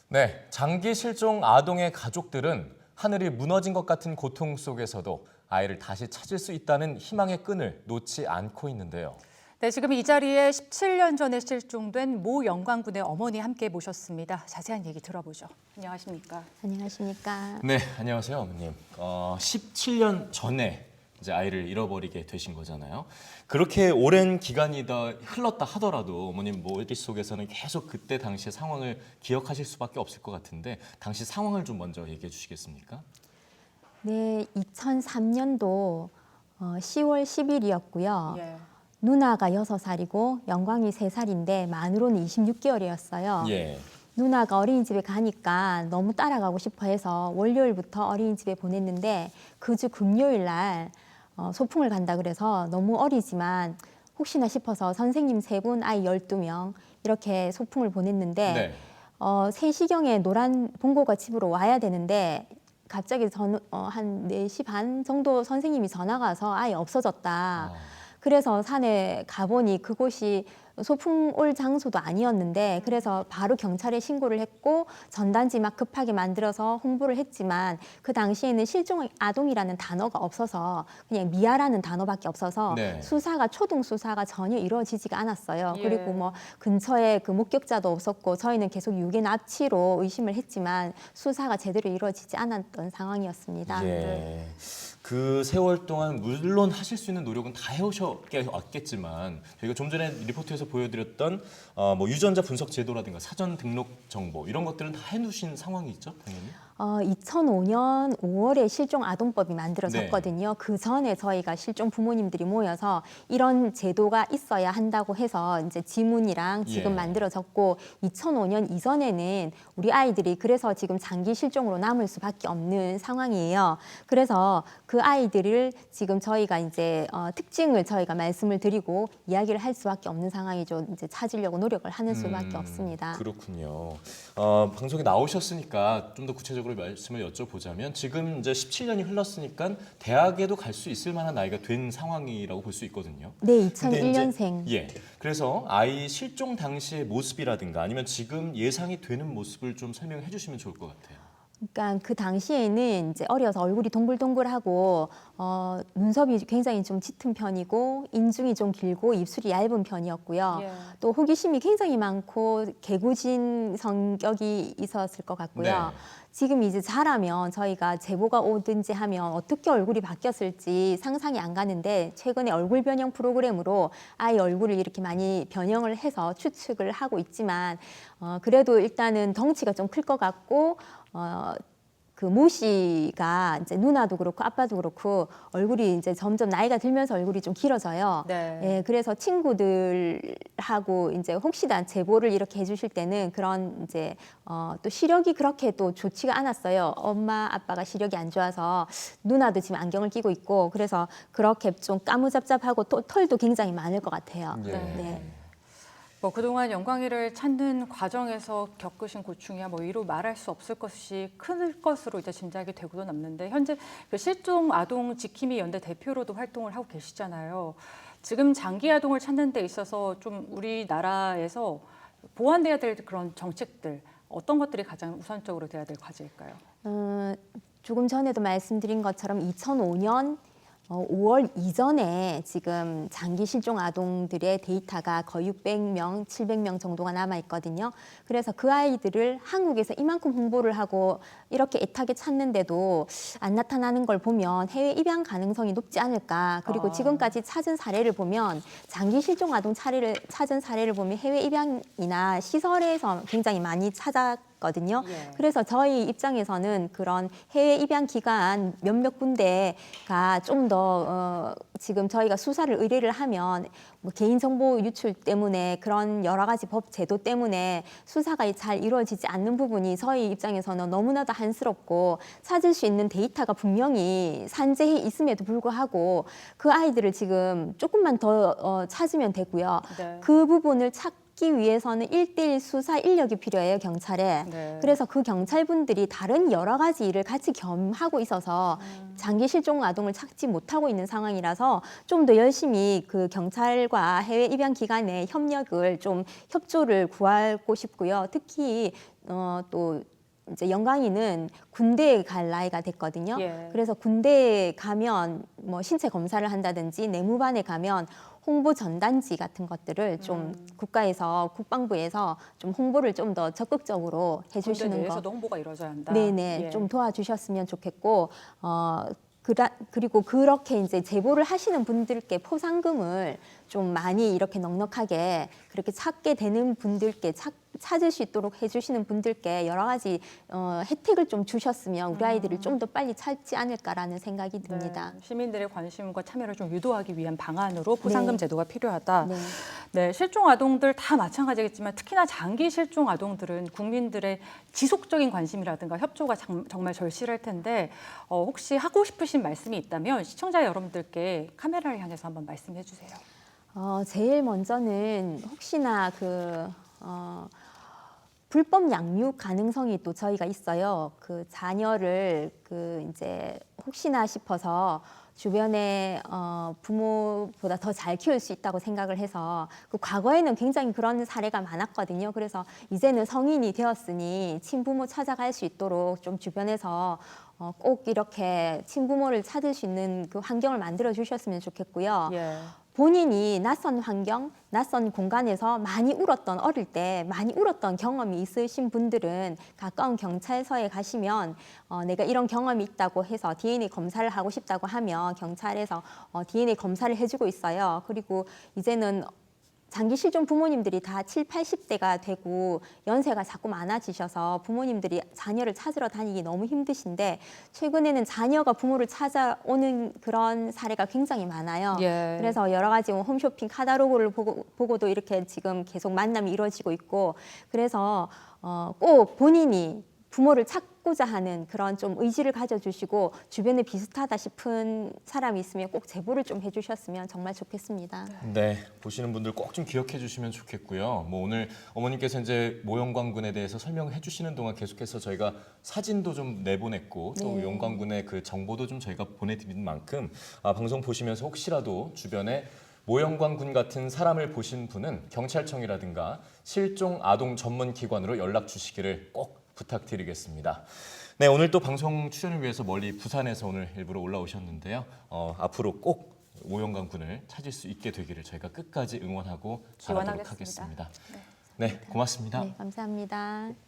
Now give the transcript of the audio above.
네, 장기 실종 아동의 가족들은 하늘이 무너진 것 같은 고통 속에서도 아이를 다시 찾을 수 있다는 희망의 끈을 놓지 않고 있는데요. 네, 지금 이 자리에 17년 전에 실종된 모 영광군의 어머니 함께 모셨습니다. 자세한 얘기 들어보죠. 안녕하십니까? 안녕하십니까. 네, 안녕하세요, 어머님. 17년 전에 이제 아이를 잃어버리게 되신 거잖아요. 그렇게 오랜 기간이 다 흘렀다 하더라도 어머님 머릿속에서는 계속 그때 당시의 상황을 기억하실 수밖에 없을 것 같은데 당시 상황을 좀 먼저 얘기해 주시겠습니까? 네, 2003년도 10월 10일이었고요. 예. 누나가 6살이고 영광이 3살인데 만으로는 26개월이었어요. 예. 누나가 어린이집에 가니까 너무 따라가고 싶어 해서 월요일부터 어린이집에 보냈는데 그 주 금요일 날 소풍을 간다 그래서 너무 어리지만 혹시나 싶어서 선생님 3분, 아이 12명 이렇게 소풍을 보냈는데 네. 3시경에 노란 본고가 집으로 와야 되는데 갑자기 한 4시 반 정도 선생님이 전화가 와서 아예 없어졌다. 그래서 산에 가보니 그곳이 소풍 올 장소도 아니었는데 그래서 바로 경찰에 신고를 했고 전단지 막 급하게 만들어서 홍보를 했지만 그 당시에는 실종 아동이라는 단어가 없어서 그냥 미아라는 단어밖에 없어서 네. 초동 수사가 전혀 이루어지지가 않았어요. 예. 그리고 뭐 근처에 그 목격자도 없었고 저희는 계속 유괴 납치로 의심을 했지만 수사가 제대로 이루어지지 않았던 상황이었습니다. 예. 그 세월 동안 물론 하실 수 있는 노력은 다 해오셨겠지만 저희가 좀 전에 리포트에서 보여드렸던 뭐 유전자 분석 제도라든가 사전 등록 정보 이런 것들은 다 해놓으신 상황이 있죠, 당연히. 2005년 5월에 실종 아동법이 만들어졌거든요. 네. 그 전에 저희가 실종 부모님들이 모여서 이런 제도가 있어야 한다고 해서 이제 지문이랑 지금 예. 만들어졌고 2005년 이전에는 우리 아이들이 그래서 지금 장기 실종으로 남을 수밖에 없는 상황이에요. 그래서 그 아이들을 지금 저희가 이제 특징을 저희가 말씀을 드리고 이야기를 할 수밖에 없는 상황이죠. 이제 찾으려고 노력을 하는 수밖에 없습니다. 그렇군요. 방송에 나오셨으니까 좀 더 구체적으로 말씀을 여쭤보자면 지금 이제 17년이 흘렀으니까 대학에도 갈 수 있을 만한 나이가 된 상황이라고 볼 수 있거든요. 네, 근데 이제 2001년생. 예. 그래서 아이 실종 당시의 모습이라든가 아니면 지금 예상이 되는 모습을 좀 설명해 주시면 좋을 것 같아요. 그러니까 그 당시에는 이제 어려서 얼굴이 동글동글하고 눈썹이 굉장히 좀 짙은 편이고 인중이 좀 길고 입술이 얇은 편이었고요. 예. 또 호기심이 굉장히 많고 개구진 성격이 있었을 것 같고요. 네. 지금 이제 자라면 저희가 제보가 오든지 하면 어떻게 얼굴이 바뀌었을지 상상이 안 가는데 최근에 얼굴 변형 프로그램으로 아이 얼굴을 이렇게 많이 변형을 해서 추측을 하고 있지만 그래도 일단은 덩치가 좀 클 것 같고 그 모씨가 이제 누나도 그렇고 아빠도 그렇고 얼굴이 이제 점점 나이가 들면서 얼굴이 좀 길어져요. 네. 예, 그래서 친구들하고 이제 혹시나 제보를 이렇게 해주실 때는 그런 이제 또 시력이 그렇게 또 좋지가 않았어요. 엄마 아빠가 시력이 안 좋아서 누나도 지금 안경을 끼고 있고 그래서 그렇게 좀 까무잡잡하고 또 털도 굉장히 많을 것 같아요. 예. 네. 뭐 그동안 영광이를 찾는 과정에서 겪으신 고충이야 뭐 이루 말할 수 없을 것이 큰 것으로 이제 짐작이 되고도 남는데 현재 그 실종 아동 지킴이 연대 대표로도 활동을 하고 계시잖아요. 지금 장기 아동을 찾는 데 있어서 좀 우리나라에서 보완돼야 될 그런 정책들 어떤 것들이 가장 우선적으로 돼야 될 과제일까요? 조금 전에도 말씀드린 것처럼 2005년 5월 이전에 지금 장기 실종 아동들의 데이터가 거의 600명, 700명 정도가 남아 있거든요. 그래서 그 아이들을 한국에서 이만큼 홍보를 하고 이렇게 애타게 찾는데도 안 나타나는 걸 보면 해외 입양 가능성이 높지 않을까. 그리고 지금까지 찾은 사례를 보면 장기 실종 아동 찾은 사례를 보면 해외 입양이나 시설에서 굉장히 많이 찾았거든요. 예. 그래서 저희 입장에서는 그런 해외 입양 기관 몇몇 군데가 좀 더 지금 저희가 수사를 의뢰를 하면 뭐 개인정보 유출 때문에 그런 여러 가지 법 제도 때문에 수사가 잘 이루어지지 않는 부분이 저희 입장에서는 너무나도 한스럽고 찾을 수 있는 데이터가 분명히 산재해 있음에도 불구하고 그 아이들을 지금 조금만 더 찾으면 되고요. 네. 그 부분을 찾기 위해서는 1대1 수사 인력이 필요해요, 경찰에. 네. 그래서 그 경찰분들이 다른 여러 가지 일을 같이 겸하고 있어서 장기 실종 아동을 찾지 못하고 있는 상황이라서 좀 더 열심히 그 경찰과 해외 입양 기관의 협력을 좀 협조를 구하고 싶고요. 특히 또 이제 영광이는 군대에 갈 나이가 됐거든요. 예. 그래서 군대에 가면 뭐 신체 검사를 한다든지 내무반에 가면 홍보 전단지 같은 것들을 좀 국가에서 국방부에서 좀 홍보를 좀 더 적극적으로 군대 해주시는 거. 내에서도 홍보가 이루어져야 한다. 네네, 예. 좀 도와주셨으면 좋겠고, 그리고 그렇게 이제 제보를 하시는 분들께 포상금을 좀 많이 이렇게 넉넉하게 그렇게 찾게 되는 분들께 찾을 수 있도록 해주시는 분들께 여러 가지 혜택을 좀 주셨으면 우리 아이들을 좀 더 빨리 찾지 않을까라는 생각이 듭니다. 네, 시민들의 관심과 참여를 좀 유도하기 위한 방안으로 포상금 네. 제도가 필요하다. 네. 네, 실종 아동들 다 마찬가지겠지만 특히나 장기 실종 아동들은 국민들의 지속적인 관심이라든가 협조가 정말 절실할 텐데 혹시 하고 싶으신 말씀이 있다면 시청자 여러분들께 카메라를 향해서 한번 말씀해 주세요. 제일 먼저는 혹시나 불법 양육 가능성이 또 저희가 있어요. 그 자녀를 이제 혹시나 싶어서 주변에 부모보다 더 잘 키울 수 있다고 생각을 해서 과거에는 굉장히 그런 사례가 많았거든요. 그래서 이제는 성인이 되었으니 친부모 찾아갈 수 있도록 좀 주변에서 꼭 이렇게 친부모를 찾을 수 있는 그 환경을 만들어 주셨으면 좋겠고요. 예. 본인이 낯선 환경, 낯선 공간에서 많이 울었던 어릴 때 많이 울었던 경험이 있으신 분들은 가까운 경찰서에 가시면 내가 이런 경험이 있다고 해서 DNA 검사를 하고 싶다고 하면 경찰에서 DNA 검사를 해주고 있어요. 그리고 이제는 장기 실종 부모님들이 다 7, 80대가 되고 연세가 자꾸 많아지셔서 부모님들이 자녀를 찾으러 다니기 너무 힘드신데 최근에는 자녀가 부모를 찾아오는 그런 사례가 굉장히 많아요. 예. 그래서 여러 가지 홈쇼핑 카탈로그를 보고도 이렇게 지금 계속 만남이 이루어지고 있고 그래서 꼭 본인이 부모를 찾고자 하는 그런 좀 의지를 가져주시고 주변에 비슷하다 싶은 사람이 있으면 꼭 제보를 좀 해주셨으면 정말 좋겠습니다. 네, 보시는 분들 꼭 좀 기억해 주시면 좋겠고요. 뭐 오늘 어머님께서 이제 모영광군에 대해서 설명해 주시는 동안 계속해서 저희가 사진도 좀 내보냈고 또 네. 용광군의 그 정보도 좀 저희가 보내드린 만큼 방송 보시면서 혹시라도 주변에 모영광군 같은 사람을 보신 분은 경찰청이라든가 실종 아동 전문 기관으로 연락 주시기를 꼭 부탁드리겠습니다. 네, 오늘 또 방송 출연을 위해서 멀리 부산에서 오늘 일부러 올라오셨는데요. 앞으로 꼭 모영광군을 찾을 수 있게 되기를 저희가 끝까지 응원하고 바라도록 기원하겠습니다. 하겠습니다. 네, 고맙습니다. 네, 감사합니다.